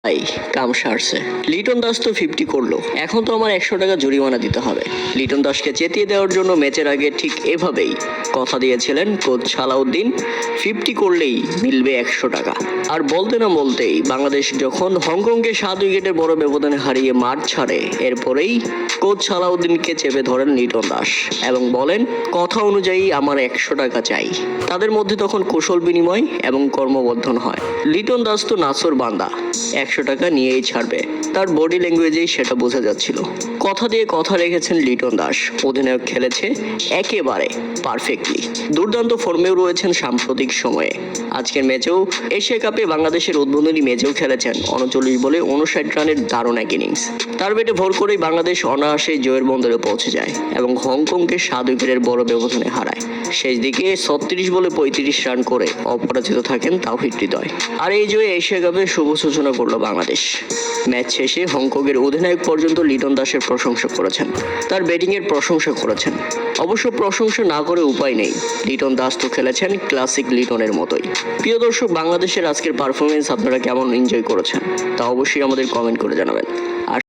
ভাই কাম সারছে। লিটন দাস তো 50 করলো, এখন তো আমার 100 টাকা জরিমানা দিতে হবে। লিটন দাসকে চেতিয়ে দেওয়ার জন্য ম্যাচের আগে ঠিক এভাবেই কথা দিয়েছিলেন কোচ সালাউদ্দিন, 50 করলেই মিলবে 100 টাকা। আর বলতে না বলতেই বাংলাদেশ যখন হংকংকে 7 উইকেটের বড় ব্যবধানে হারিয়ে মাঠ ছাড়ে, এরপরেই কোচ সালাউদ্দিনকে চেপে ধরেন লিটন দাস এবং বলেন, কথা অনুযায়ী আমার 100 টাকা চাই। তাদের মধ্যে তখন কৌশল বিনিময় এবং কর্মবর্ধন হয়। লিটন দাস তো নাসর বান্দা, 100 টাকা নিয়েই ছাড়বে। তার বডি ল্যাঙ্গুয়েজেই সেটা বোঝা যাচ্ছিল। কথা দিয়ে কথা রেখেছেন লিটন দাস। অধিনায়ক খেলেছে একেবারে পারফেক্টলি। দুর্দান্ত ফর্মেও রয়েছেন সাম্প্রতিক সময়ে। আজকের ম্যাচেও এশিয়া কাপে বাংলাদেশের উদ্বোধনী ম্যাচেও খেলেছেন 39 বলে 59 রানের দারুণ এক ইনিংস। তার ব্যাটে ভর করেই বাংলাদেশ অনায়াসে জয়ের বন্দরে পৌঁছে যায় এবং হংকংকে 7 উইকেটের বড় ব্যবধানে হারায়। শেষ দিকে 36 বলে 35 রান করে অপরাজিত থাকেন তাওহিদ হৃদয়। আর এই জয়ে এশিয়া কাপে শুভ সূচনা করলো বাংলাদেশ। ম্যাচ শেষে হংকংয়ের অধিনায়ক পর্যন্ত লিটন দাসের প্রশংসা করেছেন, তার ব্যাটিংয়ের প্রশংসা করেছেন। অবশ্য প্রশংসা না করে উপায় নেই, লিটন দাস তো খেলেছেন ক্লাসিক লিটনের মতোই। প্রিয় দর্শক, বাংলাদেশের আজকের পারফরমেন্স আপনারা কেমন এনজয় করেছেন তা অবশ্যই আমাদের কমেন্ট করে জানাবেন। আর